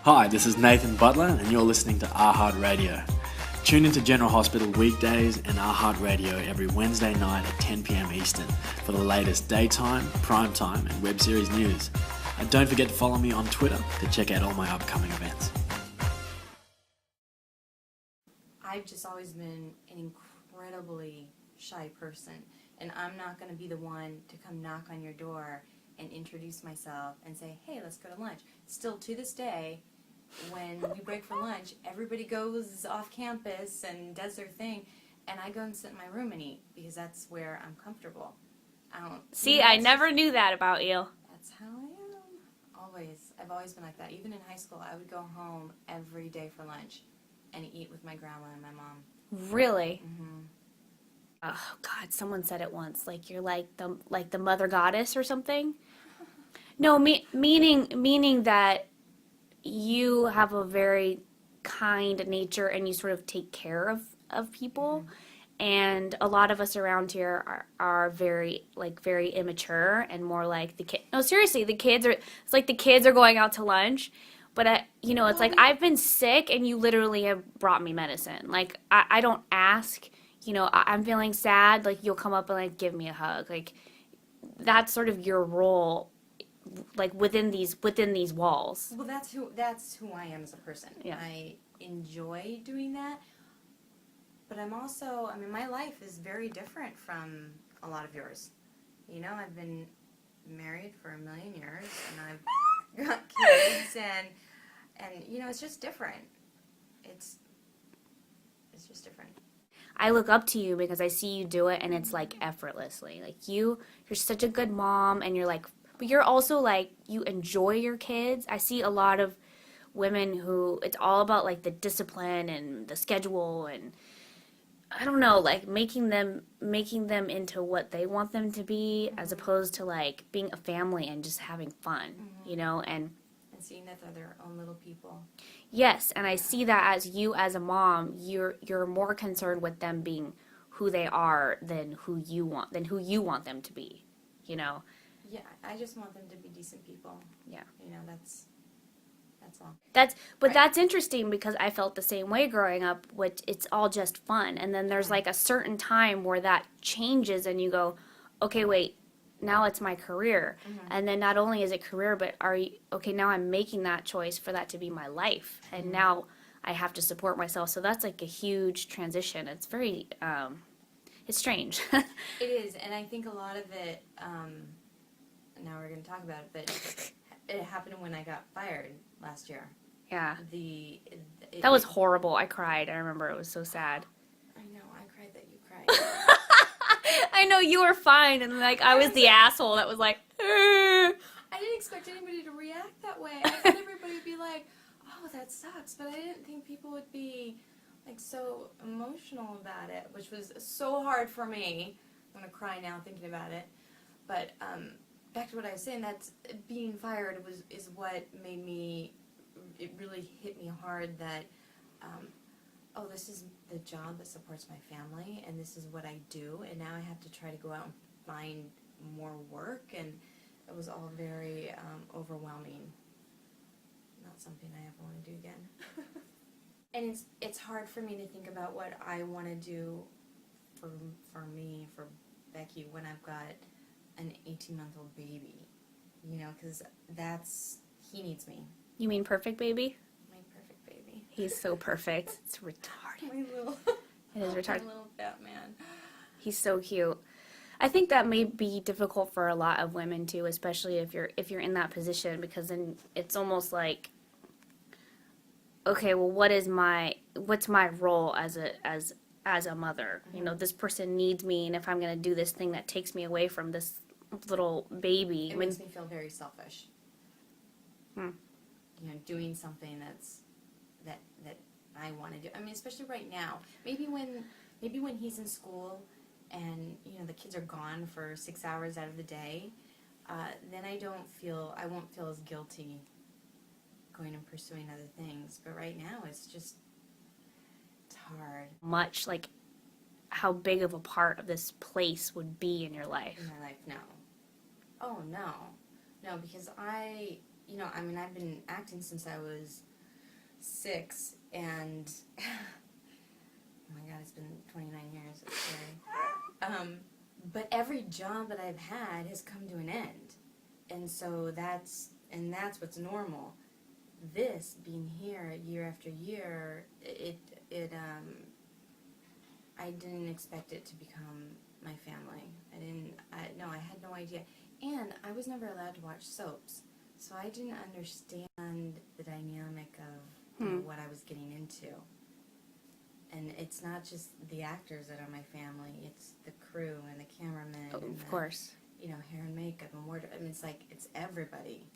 Hi, this is Nathan Butler and you're listening to iHeartRadio. Tune into General Hospital weekdays and iHeartRadio every Wednesday night at 10 p.m. Eastern for the latest daytime, primetime and web series news. And don't forget to follow me on Twitter to check out all my upcoming events. I've just always been an incredibly shy person, and I'm not going to be the one to come knock on your door and introduce myself and say, hey, let's go to lunch. Still to this day, when we break for lunch, everybody goes off campus and does their thing, and I go and sit in my room and eat because that's where I'm comfortable. I never knew that about you. That's how I am. Always. I've always been like that. Even in high school, I would go home every day for lunch and eat with my grandma and my mom. Really? Mm-hmm. Oh God! Someone said it once. Like you're like the mother goddess or something. No, meaning that you have a very kind nature and you sort of take care of people. Mm-hmm. And a lot of us around here are very immature and more like the kid. No, seriously, it's like the kids are going out to lunch. But, it's like I've been sick and you literally have brought me medicine. Like, I don't ask, I'm feeling sad. Like, you'll come up and, like, give me a hug. Like, that's sort of your role, like, within these walls. Well, that's who I am as a person. Yeah. I enjoy doing that. But I'm also, my life is very different from a lot of yours. I've been married for 1 million years and I've got kids and it's just different. It's just different. I look up to you because I see you do it and it's like effortlessly. Like you're such a good mom and you're like, but you're also like, you enjoy your kids. I see a lot of women who it's all about like the discipline and the schedule and I don't know, like making them into what they want them to be, mm-hmm. as opposed to like being a family and just having fun, mm-hmm. And seeing that they're their own little people. Yes, and I see that as you as a mom, you're more concerned with them being who they are than who you want them to be, Yeah, I just want them to be decent people. Yeah. That's all. That's interesting because I felt the same way growing up, which it's all just fun. And then there's like a certain time where that changes and you go, okay, wait, now it's my career. Mm-hmm. And then not only is it career, but now I'm making that choice for that to be my life. And mm-hmm. now I have to support myself. So that's like a huge transition. It's very, it's strange. It is. And I think a lot of it, now we're going to talk about it, but it happened when I got fired last year. Yeah. That was horrible. I cried. I remember it was so sad. I know. I cried that you cried. I know you were fine, and like I was the asshole that was like. I didn't expect anybody to react that way. I thought everybody would be like, "Oh, that sucks," but I didn't think people would be like so emotional about it, which was so hard for me. I'm gonna cry now thinking about it, but back to what I was saying. That's being fired is what made me. It really hit me hard that. This is the job that supports my family, and this is what I do, and now I have to try to go out and find more work, and it was all very overwhelming. Not something I ever want to do again. And it's hard for me to think about what I want to do for me, for Becky, when I've got an 18-month-old baby, because he needs me. You mean perfect baby? He's so perfect. It's retarded. My little, it is retarded. My little fat man. He's so cute. I think that may be difficult for a lot of women too, especially if you're in that position, because then it's almost like, okay, well, what's my role as a mother? Mm-hmm. This person needs me, and if I'm going to do this thing that takes me away from this little baby, it makes me feel very selfish. Doing something that I want to do. Especially right now. Maybe when he's in school and the kids are gone for 6 hours out of the day, then I won't feel as guilty going and pursuing other things. But right now it's hard. Much like how big of a part of this place would be in your life. In my life, no. Oh no, because I've been acting since I was 6, and oh my God, it's been 29 years. It's scary. But every job that I've had has come to an end, and so that's what's normal. This being here year after year, I didn't expect it to become my family. I had no idea. And I was never allowed to watch soaps, so I didn't understand the dynamic of what I was getting into. And it's not just the actors that are my family, it's the crew and the cameramen. Of course. Hair and makeup and wardrobe. I mean, it's everybody.